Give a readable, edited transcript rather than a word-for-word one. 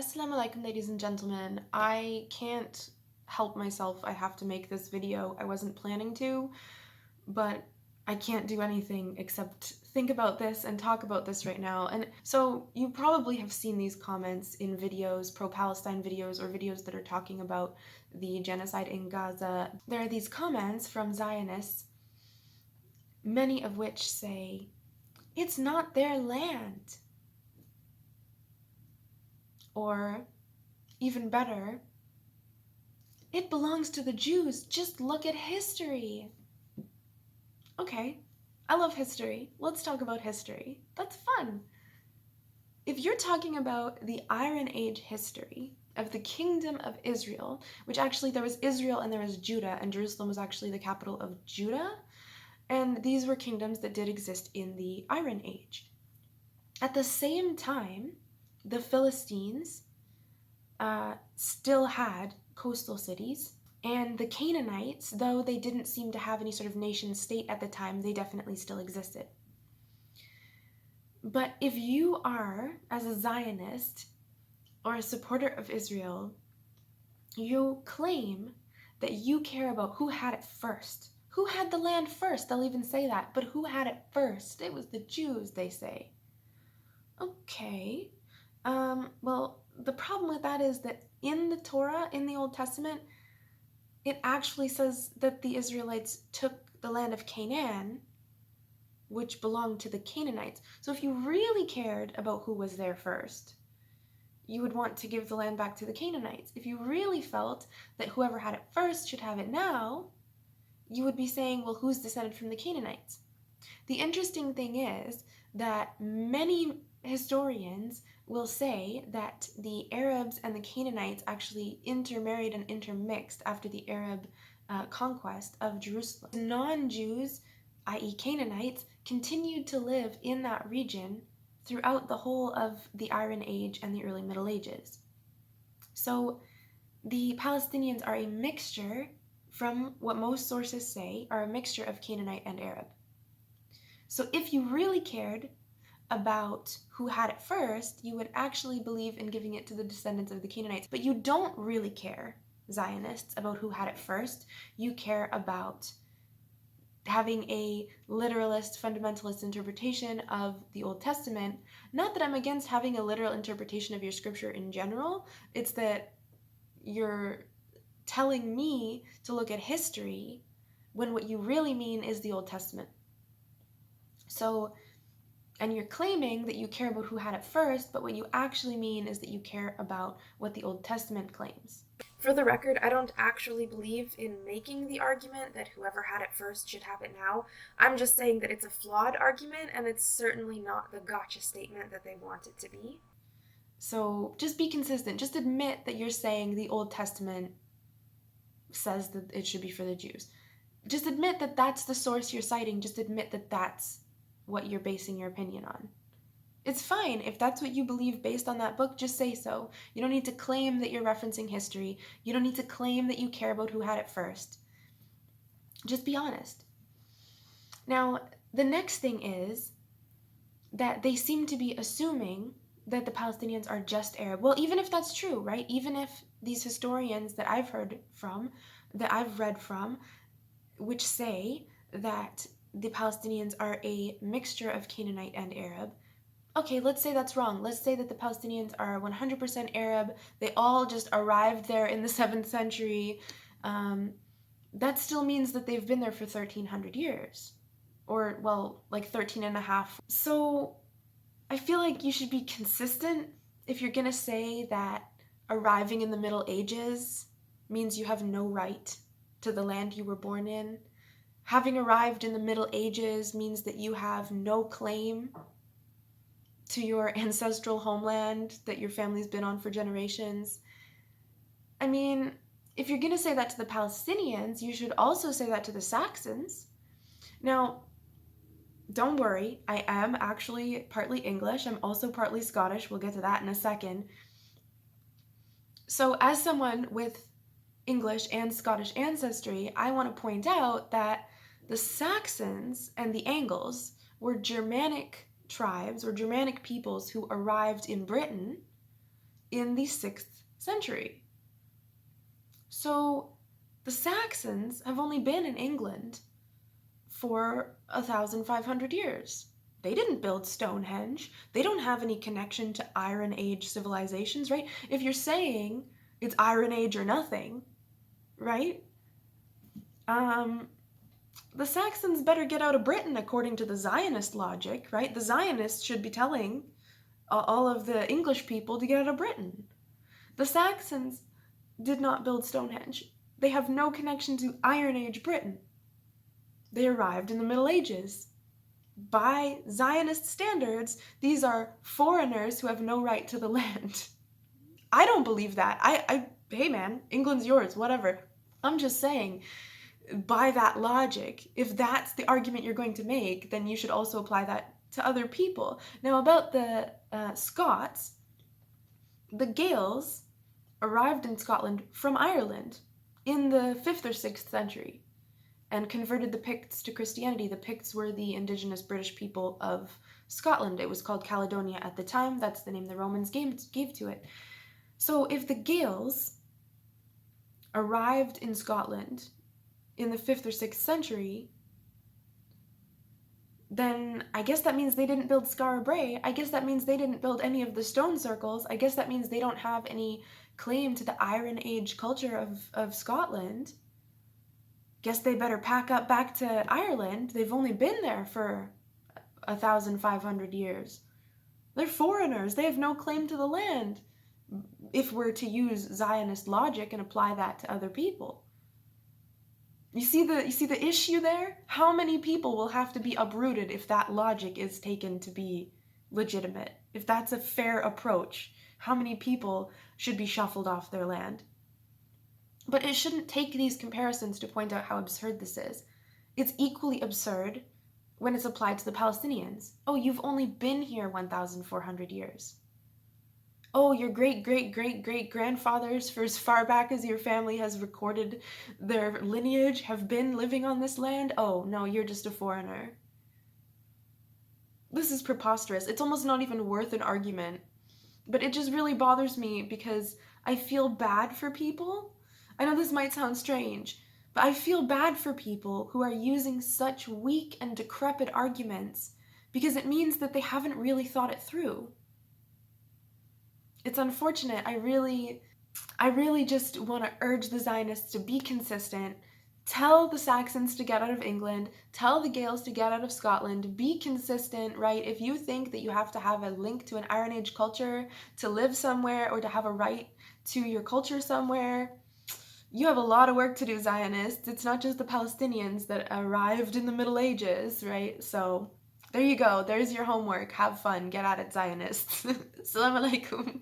Assalamu alaikum, ladies and gentlemen. I can't help myself. I have to make this video. I wasn't planning to, but I can't do anything except think about this and talk about this right now. And so you probably have seen these comments in videos, pro-Palestine videos, or videos that are talking about the genocide in Gaza. There are these comments from Zionists, many of which say, it's not their land. Or, even better, it belongs to the Jews. Just look at history. Okay, I love history. Let's talk about history. That's fun. If you're talking about the Iron Age history of the Kingdom of Israel, which actually there was Israel and there was Judah, and Jerusalem was actually the capital of Judah, and these were kingdoms that did exist in the Iron Age. At the same time, the Philistines still had coastal cities, and the Canaanites, though they didn't seem to have any sort of nation state at the time, they definitely still existed. But if you are, as a Zionist or a supporter of Israel, you claim that you care about who had it first. Who had the land first? They'll even say that. But who had it first? It was the Jews, they say. Okay. Well, the problem with that is that in the Torah, in the Old Testament, it actually says that the Israelites took the land of Canaan, which belonged to the Canaanites. So if you really cared about who was there first, you would want to give the land back to the Canaanites. If you really felt that whoever had it first should have it now, you would be saying, well, who's descended from the Canaanites? The interesting thing is that many historians will say that the Arabs and the Canaanites actually intermarried and intermixed after the Arab conquest of Jerusalem. Non-Jews, i.e. Canaanites, continued to live in that region throughout the whole of the Iron Age and the early Middle Ages. So the Palestinians are a mixture, from what most sources say, are a mixture of Canaanite and Arab. So if you really cared about who had it first, you would actually believe in giving it to the descendants of the Canaanites. But you don't really care, Zionists, about who had it first. You care about having a literalist, fundamentalist interpretation of the Old Testament. Not that I'm against having a literal interpretation of your scripture in general. It's that you're telling me to look at history when what you really mean is the Old Testament. So, and you're claiming that you care about who had it first, but what you actually mean is that you care about what the Old Testament claims. For the record, I don't actually believe in making the argument that whoever had it first should have it now. I'm just saying that it's a flawed argument, and it's certainly not the gotcha statement that they want it to be. So just be consistent. Just admit that you're saying the Old Testament says that it should be for the Jews. Just admit that that's the source you're citing. Just admit that that's what you're basing your opinion on. It's fine. If that's what you believe based on that book, just say so. You don't need to claim that you're referencing history. You don't need to claim that you care about who had it first. Just be honest. Now, the next thing is that they seem to be assuming that the Palestinians are just Arab. Well, even if that's true, right? Even if these historians that I've heard from, that I've read from, which say that the Palestinians are a mixture of Canaanite and Arab. Okay, let's say that's wrong. Let's say that the Palestinians are 100% Arab. They all just arrived there in the 7th century. That still means that they've been there for 1,300 years. Or, well, like 13 and a half. So I feel like you should be consistent. If you're gonna say that arriving in the Middle Ages means you have no right to the land you were born in, having arrived in the Middle Ages means that you have no claim to your ancestral homeland that your family's been on for generations. I mean, if you're gonna say that to the Palestinians, you should also say that to the Saxons. Now, don't worry, I am actually partly English. I'm also partly Scottish. We'll get to that in a second. So as someone with English and Scottish ancestry, I want to point out that the Saxons and the Angles were Germanic tribes or Germanic peoples who arrived in Britain in the 6th century. So the Saxons have only been in England for 1,500 years. They didn't build Stonehenge. They don't have any connection to Iron Age civilizations, right? If you're saying it's Iron Age or nothing, right? The Saxons better get out of Britain according to the Zionist logic, right? The Zionists should be telling all of the English people to get out of Britain. The Saxons did not build Stonehenge. They have no connection to Iron Age Britain. They arrived in the Middle Ages. By Zionist standards, these are foreigners who have no right to the land. I don't believe that. Hey man, England's yours, whatever. I'm just saying, by that logic, if that's the argument you're going to make, then you should also apply that to other people. Now, about the Scots, the Gaels arrived in Scotland from Ireland in the 5th or 6th century and converted the Picts to Christianity. The Picts were the indigenous British people of Scotland. It was called Caledonia at the time. That's the name the Romans gave to it. So if the Gaels arrived in Scotland in the 5th or 6th century, then I guess that means they didn't build Skara Brae. I guess that means they didn't build any of the stone circles. I guess that means they don't have any claim to the Iron Age culture of Scotland. Guess they better pack up back to Ireland. They've only been there for 1,500 years. They're foreigners. They have no claim to the land, if we're to use Zionist logic and apply that to other people. You see the issue there? How many people will have to be uprooted if that logic is taken to be legitimate? If that's a fair approach, how many people should be shuffled off their land? But it shouldn't take these comparisons to point out how absurd this is. It's equally absurd when it's applied to the Palestinians. Oh, you've only been here 1,400 years. Oh, your great-great-great-great-grandfathers, for as far back as your family has recorded their lineage, have been living on this land? Oh, no, you're just a foreigner. This is preposterous. It's almost not even worth an argument. But it just really bothers me because I feel bad for people. I know this might sound strange, but I feel bad for people who are using such weak and decrepit arguments because it means that they haven't really thought it through. It's unfortunate. I really just want to urge the Zionists to be consistent. Tell the Saxons to get out of England. Tell the Gaels to get out of Scotland. Be consistent, right? If you think that you have to have a link to an Iron Age culture to live somewhere or to have a right to your culture somewhere, you have a lot of work to do, Zionists. It's not just the Palestinians that arrived in the Middle Ages, right? So there you go. There's your homework. Have fun. Get at it, Zionists. Assalamu alaikum.